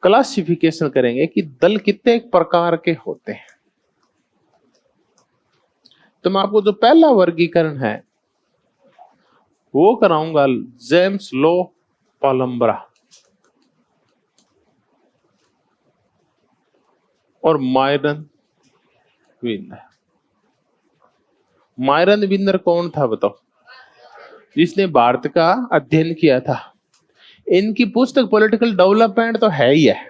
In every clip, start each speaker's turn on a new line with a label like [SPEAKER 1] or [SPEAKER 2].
[SPEAKER 1] Classification करेंगे कि दल कितने प्रकार के होते हैं। तो मैं आपको जो पहला वर्गीकरण है वो कराऊंगा जेम्स लो पालम्ब्रा और मायरन विनर। मायरन विनर कौन था बताओ? जिसने भारत का अध्ययन किया था। इनकी पुस्तक पॉलिटिकल डेवलपमेंट तो है ही है,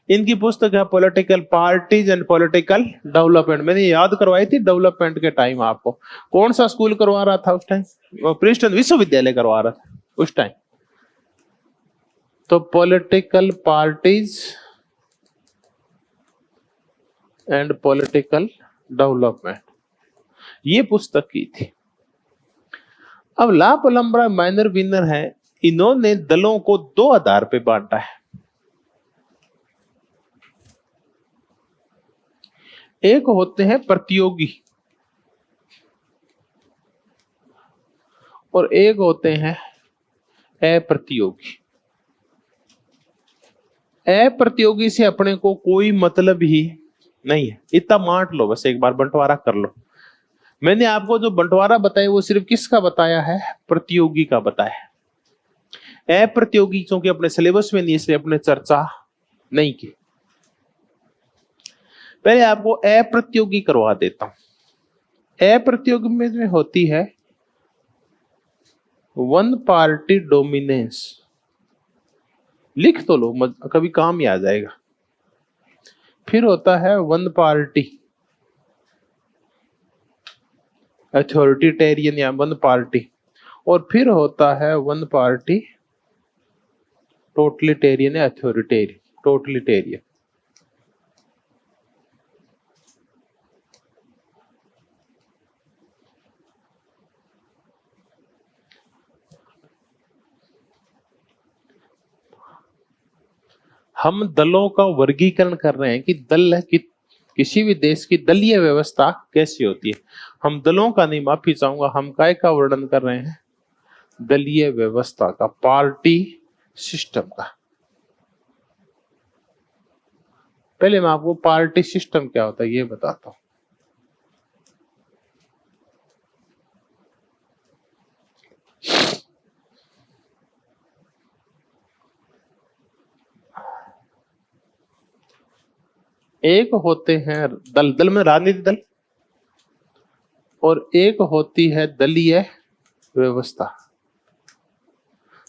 [SPEAKER 1] इनकी पुस्तक है political parties and political development. मैंने याद करवाई थी डेवलपमेंट के टाइम आपको। कौन सा स्कूल करवा रहा था उस टाइम? प्रिंसटन विश्वविद्यालय करवा रहा था उस टाइम। तो political parties and political development ये पुस्तक की थी। अब ला पालम्ब्रा माइनर विनर है, इन्होंने दलों को दो आधार पे बांटा है। एक होते हैं प्रतियोगी और एक होते हैं अप्रतियोगी। अप्रतियोगी से अपने को कोई मतलब ही नहीं है। इतना बांट लो, बस एक बार बंटवारा कर लो। मैंने आपको जो बंटवारा बताया वो सिर्फ किसका बताया है? प्रतियोगी का बताया। अप्रतियोगी क्योंकि अपने सिलेबस में नहीं, इसलिए अपने चर्चा नहीं की। पहले आपको अप्रतियोगी करवा देता हूं। अप्रतियोगी में होती है वन पार्टी डोमिनेंस। लिख तो लो, कभी काम ही आ जाएगा। फिर होता है वन पार्टी अथॉरिटेरियन या वन पार्टी, और फिर होता है वन पार्टी टोटलिटेरियन या अथॉरिटेरियन। टोटलिटेरियन हम दलों का वर्गीकरण कर रहे हैं कि दल कि किसी भी देश की दलीय व्यवस्था कैसी होती है। हम दलों का नहीं, माफी चाहूंगा, हम काय का वर्णन कर रहे हैं? दलीय व्यवस्था का, पार्टी सिस्टम का। पहले मैं आपको पार्टी सिस्टम क्या होता है ये बताता हूं। एक होते हैं दल, दल में राजनीतिक दल, और एक होती है दलीय व्यवस्था।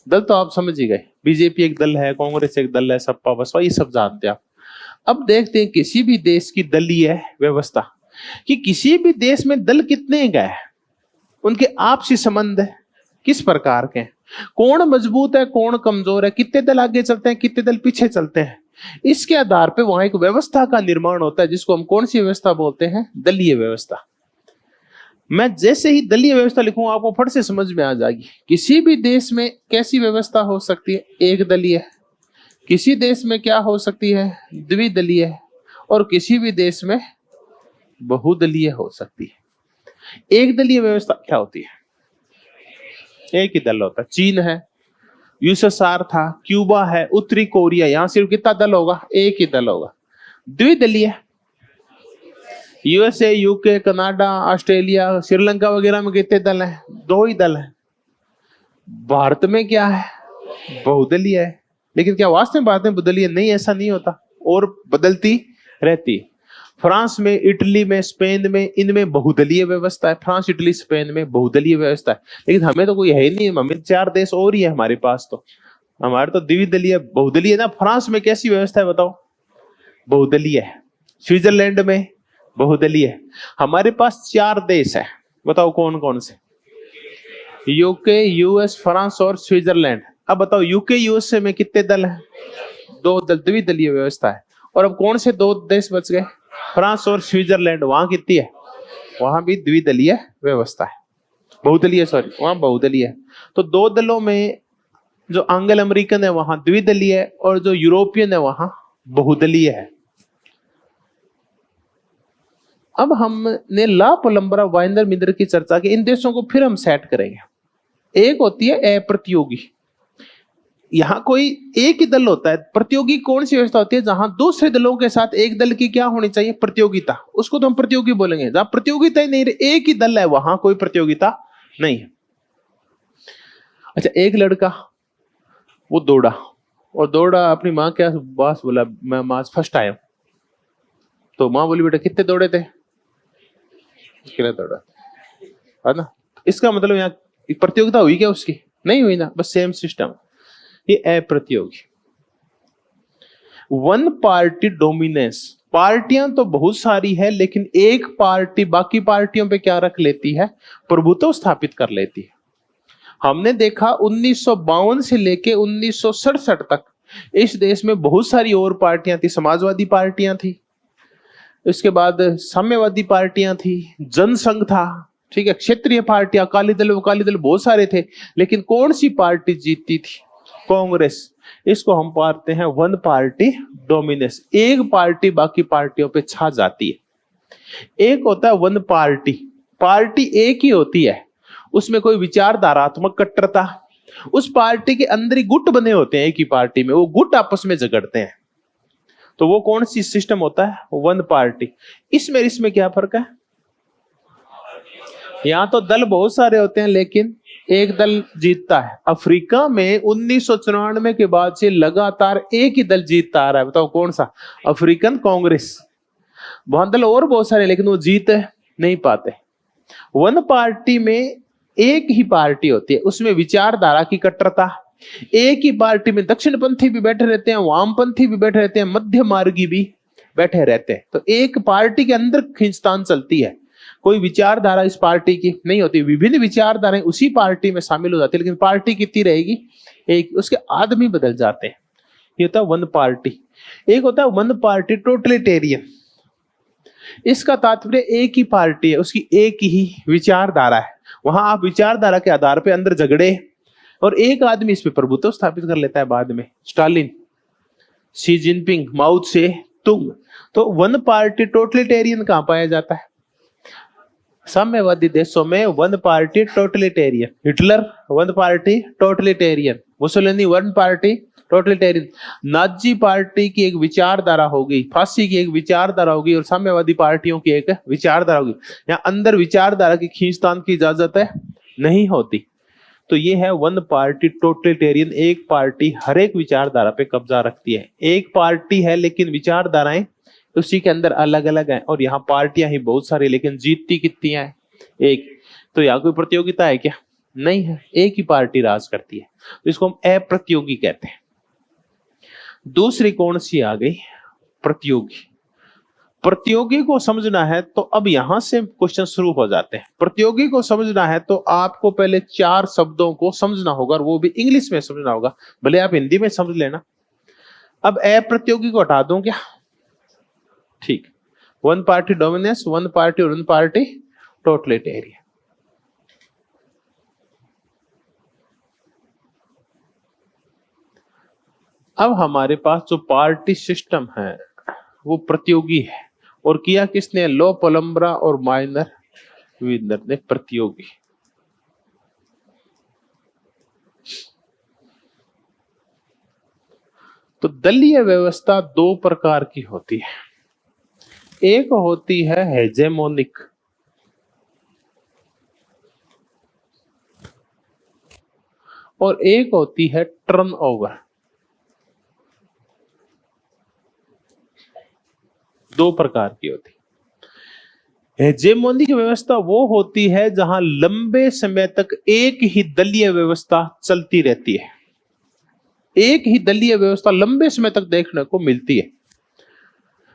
[SPEAKER 1] दल तो आप समझ ही गए, बीजेपी एक दल है, कांग्रेस एक दल है, सपा बसपा ये सब जानते हैं आप। अब देखते हैं किसी भी देश की दलीय व्यवस्था, कि किसी भी देश में दल कितने गए, उनके आपसी संबंध किस प्रकार के हैं, कौन मजबूत है कौन कमजोर है, कितने दल आगे चलते हैं कितने दल पीछे चलते हैं। इसके आधार पे वहां एक व्यवस्था का निर्माण होता है, जिसको हम कौन सी व्यवस्था बोलते हैं? दलीय व्यवस्था। मैं जैसे ही दलीय व्यवस्था लिखूंगा आपको फट से समझ में आ जाएगी। किसी भी देश में कैसी व्यवस्था हो सकती है? एक दलीय। किसी देश में क्या हो सकती है? द्विदलीय। और किसी भी देश में बहुदलीय हो सकती है। एक दलीय व्यवस्था क्या होती है? एक ही दल होता है। चीन है, यूएसएसआर था, क्यूबा है, उत्तरी कोरिया, यहां सिर्फ कितना दल होगा? एक ही दल होगा। द्विदलीय USA, UK, Canada, Australia, Sri Lanka वगैरह में कितने दल हैं? दो ही दल हैं। भारत में क्या है? बहुदलीय है। लेकिन क्या वास्तव में भारत में बहुदलीय नहीं? ऐसा नहीं होता, और बदलती रहती। फ्रांस में, इटली में, स्पेन में, इनमें बहुदलीय व्यवस्था है। फ्रांस, इटली, स्पेन में बहुदलीय व्यवस्था है। लेकिन हमें तो कोई है ही नहीं, हमें 4 देश और ही है हमारे पास। तो हमारे तो द्विदलीय बहुदलीय ना। फ्रांस में कैसी व्यवस्था है बताओ? बहुदलीय है। स्विट्जरलैंड में बहुदलीय है। हमारे पास 4 देश है, बताओ कौन कौन से? यूके, यूएस, फ्रांस और स्विट्जरलैंड। अब बताओ यूके, यूएसए में कितने दल हैं? 2 दल, द्विदलीय व्यवस्था है। और अब कौन से 2 देश बच गए? फ्रांस और स्विट्जरलैंड। वहां कितनी है? वहां भी द्विदलीय व्यवस्था है, बहुदलीय, सॉरी, वहां बहुदलीय है। तो 2 दलों में जो एंग्लो अमेरिकन है वहां द्विदलीय है, और जो यूरोपियन है वहां बहुदलीय है। अब हमने ला पालम्ब्रा वाइनर मिनर की चर्चा की। इन देशों को फिर हम सेट करेंगे। एक होती है अप्रतियोगी। यहां कोई एक ही दल होता है। प्रतियोगी कौन सी व्यवस्था होती है? जहां दूसरे दलों के साथ एक दल की क्या होनी चाहिए? प्रतियोगिता। उसको तो हम प्रतियोगी बोलेंगे। जहां प्रतियोगिता ही नहीं रही, एक ही दल है, वहां कोई प्रतियोगिता नहीं है। अच्छा, एक लड़का वो दौड़ा और दौड़ा, अपनी माँ के पास बोला मैं आज फर्स्ट आया। तो माँ बोली बेटा कितने दौड़े थे? कितने दौड़ा, है ना? इसका मतलब यहाँ प्रतियोगिता हुई क्या उसकी? नहीं हुई ना, बस सेम सिस्टम। ये अप्रतियोगी। One party dominance. पार्टियां तो बहुत सारी है, लेकिन एक पार्टी बाकी पार्टियों पे क्या रख लेती है? प्रभुत्व स्थापित कर लेती है। हमने देखा 1952 से लेके 1967 तक इस देश में बहुत सारी और पार्टियां थी। समाजवादी पार्टियां थी, इसके बाद साम्यवादी पार्टियां थी, जनसंघ था, ठीक है, क्षेत्रीय पार्टियां, अकाली दल बहुत सारे थे। लेकिन कौन सी पार्टी जीतती थी? कांग्रेस। इसको हम पाते हैं वन पार्टी डोमिनेंस। एक पार्टी बाकी पार्टियों पे छा जाती है। एक होता है वन पार्टी। पार्टी एक ही होती है, उसमें कोई विचारधारात्मक कट्टरता, उस पार्टी के अंदर ही गुट बने होते हैं। एक ही पार्टी में वो गुट आपस में झगड़ते हैं। तो वो कौन सी सिस्टम होता है? One party. इसमें क्या फर्क है? यहां तो दल बहुत सारे होते हैं, लेकिन एक दल जीतता है। अफ्रीका में 1994 के बाद से लगातार एक ही दल जीतता आ रहा है। बताओ कौन सा? अफ्रीकन कांग्रेस। वहां दल और बहुत सारे, लेकिन वो जीत नहीं पाते। वन पार्टी में एक ही पार्टी होती है, उसमें विचारधारा की कट्टरता। एक ही पार्टी में दक्षिणपंथी भी बैठे रहते हैं, वामपंथी भी बैठे रहते हैं, मध्य मार्गी भी बैठे रहते हैं। तो एक पार्टी के अंदर खींचतान चलती है। कोई विचारधारा इस पार्टी की नहीं होती। विभिन्न विचारधाराएं उसी पार्टी में शामिल हो जाती है, लेकिन पार्टी कितनी रहेगी? एक। उसके आदमी बदल जाते हैं। ये होता है वन पार्टी। एक होता है वन पार्टी टोटलिटेरियन। इसका तात्पर्य एक ही पार्टी है, उसकी एक ही विचारधारा है। वहां आप विचारधारा के आधार पर अंदर झगड़े, और एक आदमी इस पे प्रभुत्व स्थापित कर लेता है। बाद में स्टालिन, शी जिनपिंग, माओ से तुंग। तो वन पार्टी टोटलिटेरियन कहां पाया जाता है? साम्यवादी देशों में one party totalitarian. Hitler one party totalitarian, Mussolini one party totalitarian. Nazi party की एक विचारधारा होगी, फांसी की एक विचारधारा होगी, और साम्यवादी पार्टियों की एक विचारधारा होगी। यहाँ अंदर विचारधारा की खींचतान की इजाजत है नहीं होती। तो ये है वन पार्टी टोटलिटेरियन। एक पार्टी हर एक विचारधारा पे कब्जा रखती है। एक पार्टी है, लेकिन विचारधाराएं उसी के अंदर अलग अलग हैं। और यहाँ पार्टियां ही बहुत सारी, लेकिन जीतती कितनी है? एक। तो यहाँ कोई प्रतियोगिता है क्या? नहीं है, एक ही पार्टी राज करती है। तो इसको हम अप्रतियोगी कहते हैं। दूसरी कौन सी आ गई? प्रतियोगी। प्रतियोगी को समझना है तो अब यहां से क्वेश्चन शुरू हो जाते हैं। प्रतियोगी को समझना है तो आपको पहले 4 शब्दों को समझना होगा, और वो भी इंग्लिश में समझना होगा, भले आप हिंदी में समझ लेना। अब अप्रतियोगी को हटा दूं क्या? ठीक। One party dominance, one party और वन पार्टी टोटलिटेरियन। अब हमारे पास जो पार्टी सिस्टम है वो प्रतियोगी है। और किया किसने? लो पोलंब्रा और माइनर विनर ने प्रतियोगी। तो दलीय व्यवस्था 2 प्रकार की होती है। एक होती है हेजेमोनिक, और एक होती है टर्नओवर। 2 प्रकार की होती है। हेजेमोनिक व्यवस्था वो होती है जहां लंबे समय तक एक ही दलीय व्यवस्था चलती रहती है। एक ही दलीय व्यवस्था लंबे समय तक देखने को मिलती है।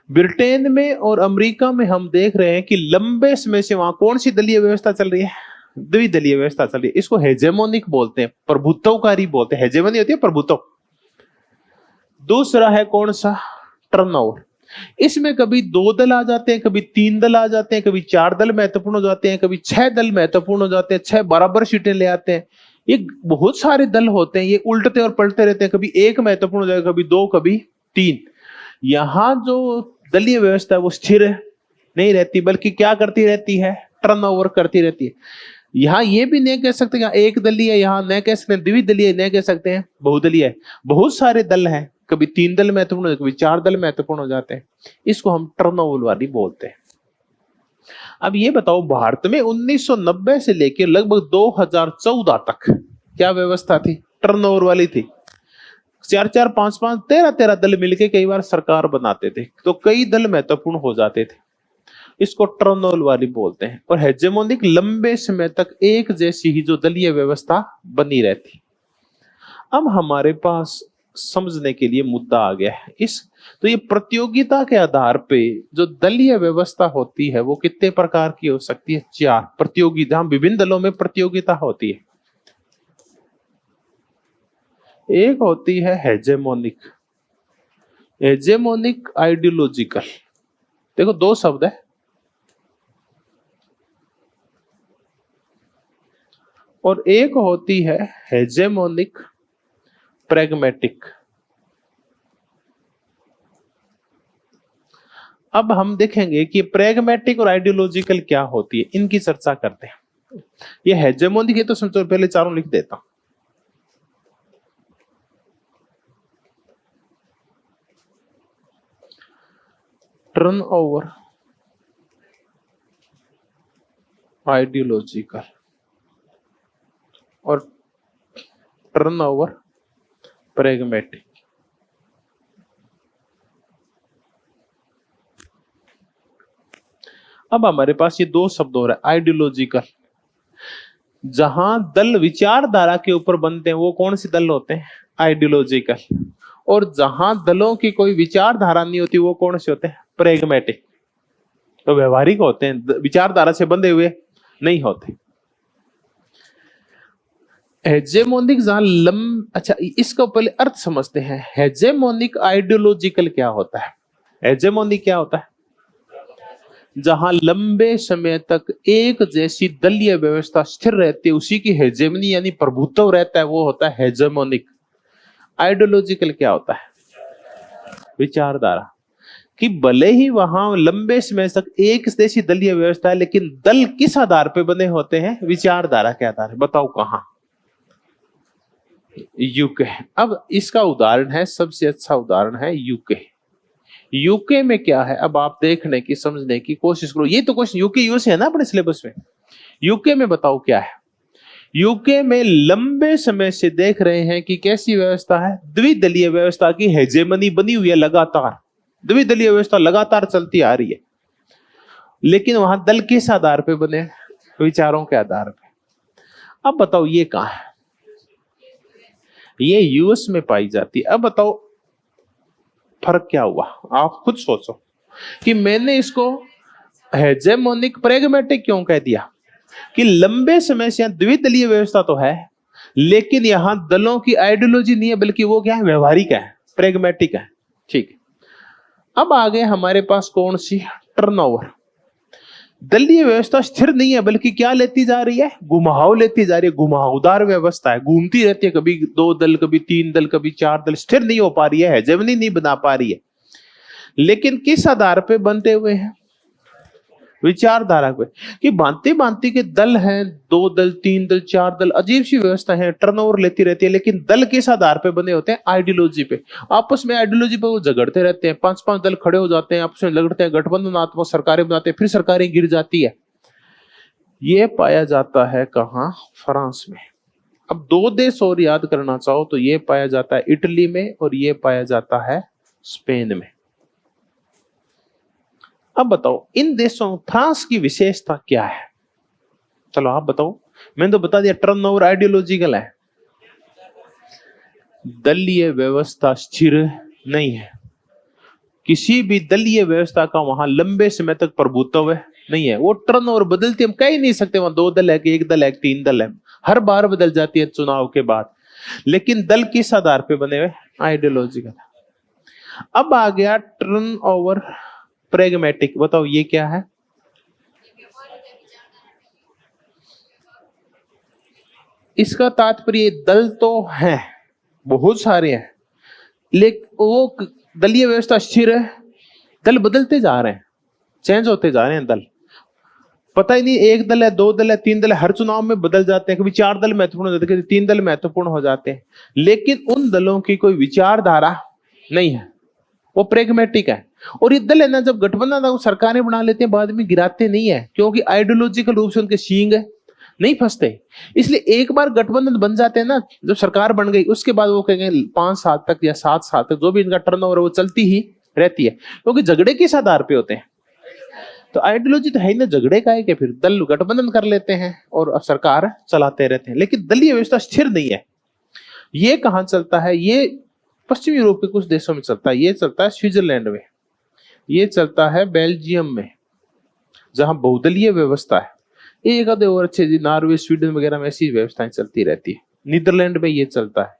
[SPEAKER 1] ब्रिटेन में और अमेरिका में हम देख रहे हैं कि लंबे समय से वहां कौन सी दलीय व्यवस्था चल रही है? द्विदलीय व्यवस्था चल रही है। इसको हेजेमोनिक बोलते हैं, प्रभुत्वकारी बोलते हैं। हेजेमोनी होती है प्रभुत्व। दूसरा है कौन सा? टर्नओवर। इसमें कभी 2 दल आ जाते हैं, कभी 3 दल आ जाते हैं, कभी 4 दल महत्वपूर्ण हो जाते हैं, कभी 6 दल महत्वपूर्ण हो जाते हैं, 6 बराबर सीटें ले आते हैं। ये बहुत सारे दल होते हैं, ये उल्टते और पलटते रहते हैं। कभी 1 महत्वपूर्ण हो जाएगा, कभी 2, कभी 3। यहां जो दलीय व्यवस्था है वो स्थिर नहीं रहती, बल्कि क्या करती रहती है? टर्नओवर करती रहती है। यहाँ ये भी नहीं कह सकते कि एक दलीय है, यहाँ नहीं कह सकते द्विदलीय, नहीं कह सकते हैं बहुदलीय है। बहुत सारे दल हैं, कभी 3 दल महत्वपूर्ण, कभी 4 दल महत्वपूर्ण हो जाते हैं। इसको हम टर्नओवर वाली बोलते हैं। अब ये बताओ, भारत में 1990 से लेकर लगभग 2014 तक क्या व्यवस्था थी? टर्नओवर वाली थी। 4-4, 5-5, 13-13 दल मिलके कई बार सरकार बनाते थे, तो कई दल महत्वपूर्ण हो जाते थे। इसको टर्नओवर वाली बोलते हैं। और हेजेमोनिक लंबे समय तक एक जैसी ही जो दलीय व्यवस्था बनी रहती। अब हमारे पास समझने के लिए मुद्दा आ गया है तो ये प्रतियोगिता के आधार पे जो दलीय व्यवस्था होती है वो कितने प्रकार की हो सकती है? 4 प्रतियोगिता, विभिन्न दलों में प्रतियोगिता होती है। एक होती है हेजेमोनिक, हेजेमोनिक आइडियोलॉजिकल। देखो 2 शब्द है, और एक होती है हेजेमोनिक प्रैग्मेटिक। अब हम देखेंगे कि प्रैग्मेटिक और आइडियोलॉजिकल क्या होती है, इनकी चर्चा करते हैं। ये हेजेमोनिक है तो समझो, पहले चारों लिख देता हूं। टर्नओवर आइडियोलॉजिकल और टर्नओवर प्रैग्मेटिक। अब हमारे पास ये 2 शब्द हो रहा है। आइडियोलॉजिकल, जहां दल विचारधारा के ऊपर बनते हैं वो कौन से दल होते हैं? आइडियोलॉजिकल। और जहां दलों की कोई विचारधारा नहीं होती वो कौन से होते हैं? प्रैग्मेटिक। तो व्यवहारिक होते हैं, विचारधारा से बंधे हुए नहीं होते। हेजेमोनिक जहां अच्छा, इसका पहले अर्थ समझते हैं। हेजेमोनिक आइडियोलॉजिकल क्या होता है? हेजेमोनिक क्या होता है? जहां लंबे समय तक एक जैसी दलीय व्यवस्था स्थिर रहती है, उसी की हेजेमनी यानी प्रभुत्व रहता है, वो होता है हेजेमोनिक। आइडियोलॉजिकल क्या होता है? विचारधारा, कि भले ही वहां लंबे समय तक एक जैसी दलीय व्यवस्था है, लेकिन दल किस आधार पे बने होते हैं? विचारधारा के आधार। बताओ कहां? यूके। अब इसका उदाहरण है, सबसे अच्छा उदाहरण है यूके। यूके में क्या है, अब आप देखने की समझने की कोशिश करो। ये तो क्वेश्चन यूके यूएस है ना अपने सिलेबस में। यूके में बताओ क्या है? यूके में लंबे समय से देख रहे हैं कि कैसी व्यवस्था है? द्विदलीय व्यवस्था की हेजेमनी बनी हुई है लगातार। द्विदलीय व्यवस्था लगातार चलती आ रही है, लेकिन वहां दल किस आधार पे बने? विचारों के आधार पे। अब बताओ ये कहां है? ये यूएस में पाई जाती है। अब बताओ फर्क क्या हुआ? आप खुद सोचो कि मैंने इसको हेजेमोनिक प्रैग्मेटिक क्यों कह दिया? कि लंबे समय से द्विदलीय व्यवस्था तो है, लेकिन यहां दलों की आइडियोलॉजी नहीं है, बल्कि वो क्या है? व्यवहारिक है, प्रैग्मेटिक है। ठीक है। अब आगे हमारे पास कौन सी? टर्नओवर। दलीय व्यवस्था स्थिर नहीं है, बल्कि क्या लेती जा रही है? घुमाव लेती जा रही है। घुमावदार व्यवस्था है, घूमती रहती है। कभी 2 दल, कभी 3 दल, कभी 4 दल। स्थिर नहीं हो पा रही है, हेजेमनी नहीं बना पा रही है। लेकिन किस आधार पे बनते हुए हैं? विचारधारा पे। कि भांति भांति के दल हैं, 2 दल, 3 दल, 4 दल, अजीब सी व्यवस्था है, टर्नओवर लेती रहती है। लेकिन दल किस आधार पे बने होते हैं? आइडियोलॉजी पे। आपस में आइडियोलॉजी पे वो झगड़ते रहते हैं। 5-5 दल खड़े हो जाते हैं, आपस में लड़ते हैं, गठबंधनात्मक सरकारें बनाते हैं, फिर सरकारें गिर जाती है। ये पाया जाता है कहां? फ्रांस में। अब 2 देश और याद करना चाहो तो ये पाया जाता है इटली में, और ये पाया जाता है स्पेन में। अब बताओ इन देशों, फ्रांस की विशेषता क्या है? चलो आप बताओ। मैंने तो बता दिया टर्नओवर आइडियोलॉजिकल है। दलीय व्यवस्था स्थिर नहीं है। किसी भी दलीय व्यवस्था का वहां लंबे समय तक प्रभुत्व नहीं है। वो टर्नओवर बदलती हम कह ही नहीं सकते। वहां 2 दल है कि 1 दल है, 3 दल है, हर बार बदल जाती है चुनाव के बाद। लेकिन दल किस आधार पे बने हुए? आइडियोलॉजिकल। अब आ गया टर्नओवर प्रैग्मेटिक। बताओ ये क्या है? इसका तात्पर्य दल तो है, बहुत सारे हैं, लेकिन वो दलीय व्यवस्था स्थिर है। दल बदलते जा रहे हैं, चेंज होते जा रहे हैं दल। पता ही नहीं, एक दल है, दो दल है, तीन दल है, हर चुनाव में बदल जाते हैं, कभी 4 दल महत्वपूर्ण हो जाते हैं, कभी 3 दल महत्वपूर्ण हो जाते हैं, लेकिन उन दलों की कोई विचारधारा नहीं है, वो प्रेगमेटिक है। और ये दल है ना, जब गठबंधन सरकारें बना लेते हैं, बाद में गिराते नहीं है, क्योंकि आइडियोलॉजिकल रूप से उनके सींग नहीं फंसते। इसलिए एक बार गठबंधन बन जाते हैं ना, जब सरकार बन गई उसके बाद वो कहेंगे 5 साल तक या 7 साल तक जो भी इनका टर्नओवर है वो चलती ही रहती है, क्योंकि झगड़े किस आधार पे होते हैं। तो आइडियोलॉजी तो है ही ना झगड़े का है, कि फिर दल गठबंधन कर लेते हैं और अब सरकार चलाते रहते हैं, लेकिन दलीय व्यवस्था स्थिर नहीं है। ये कहाँ चलता है? ये पश्चिमी यूरोप के कुछ देशों में चलता है, ये चलता है स्विट्जरलैंड में, ये चलता है बेल्जियम में, जहां बहुदलीय व्यवस्था है। एक आधे और अच्छे, नॉर्वे, स्वीडन वगैरह में ऐसी व्यवस्थाएं चलती रहती है। नीदरलैंड में ये चलता है,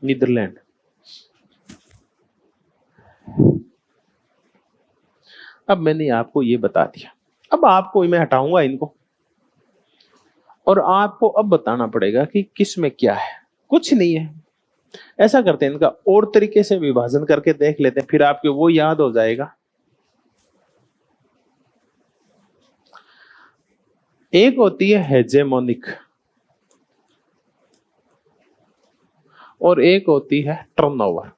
[SPEAKER 1] नीदरलैंड। अब मैंने आपको ये बता दिया, अब आपको मैं हटाऊंगा इनको और आपको अब बताना पड़ेगा कि किस में क्या है। कुछ नहीं है, ऐसा करते हैं, इनका और तरीके से विभाजन करके देख लेते हैं, फिर आपको वो याद हो जाएगा। एक होती है हेजेमोनिक और एक होती है टर्नओवर,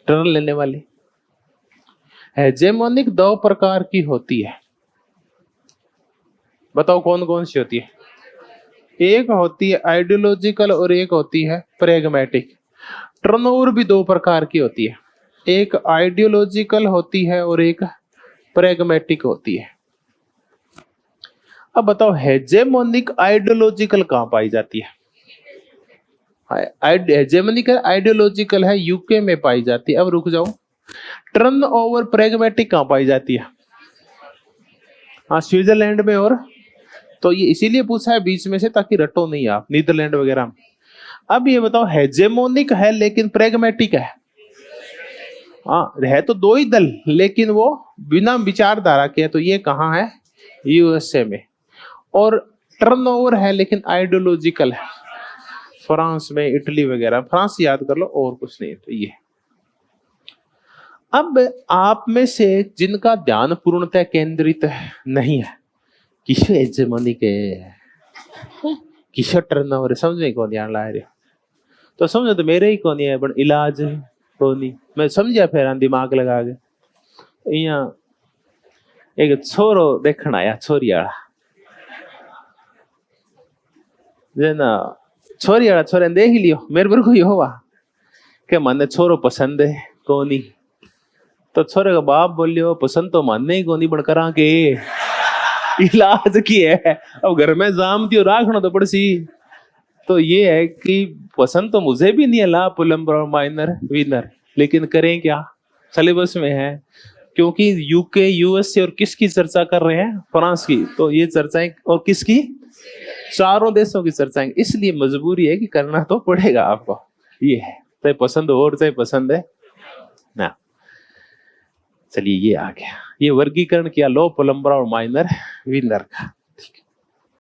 [SPEAKER 1] टर्न लेने वाली। हेजेमोनिक 2 प्रकार की होती है, बताओ कौन कौन सी होती है? एक होती है आइडियोलॉजिकल और एक होती है प्रेगमेटिक। टर्नओवर भी 2 प्रकार की होती है, एक आइडियोलॉजिकल होती है और एक प्रेगमेटिक होती है। अब बताओ हेजेमोनिक आइडियोलॉजिकल कहां पाई जाती है? हेजेमोनिक आइडियोलॉजिकल है यूके में पाई जाती है। अब रुक जाओ, टर्न ओवर प्रेगमेटिक कहां पाई जाती है? हाँ, स्विट्जरलैंड में। और तो ये इसीलिए पूछा है बीच में से, ताकि रटो नहीं आप, नीदरलैंड वगैरह में। अब ये बताओ हेजेमोनिक है लेकिन प्रेगमेटिक है। हाँ, है तो 2 ही दल, लेकिन वो बिना विचारधारा के है, तो ये कहाँ है? यूएसए में। और टर्नओवर है लेकिन आइडियोलॉजिकल है, फ्रांस में, इटली वगैरह। फ्रांस याद कर लो, और कुछ नहीं। तो ये अब आप में से जिनका ध्यान पूर्णतः केंद्रित नहीं है, किसो हेजेमोनिक है, किसो टर्नओवर, समझ कौन ध्यान ला रहे हो? तो समझो तो मेरे ही कौन है, बट इलाज कोनी। मैं समझा फिर दिमाग लगा के। यहाँ एक छोरो देखना आया, छोरी वाला ना, छोरी वाला छोरे देख लियो, मेरे पर कोई होवा के मने छोरो पसंद है कोनी। तो छोरे का बाप बोलियो पसंद तो मानने ही कोनी, बन करा के इलाज की है। अब घर में जाम दियो राखना तो पड़सी। तो ये है कि पसंद तो मुझे भी नहीं है ला पुलम्बर माइनर विनर, लेकिन करें क्या, सिलेबस में है। क्योंकि यूके, यूएसए और किसकी चर्चा कर रहे हैं? फ्रांस की। तो ये चर्चाएं और किसकी? चारों देशों की चर्चाएं। इसलिए मजबूरी है कि करना तो पड़ेगा आपको। ये है, चाहे पसंद हो और चाहे पसंद है ना। चलिए, ये आ गया, ये वर्गीकरण किया लो पुलम्बर और माइनर विनर का।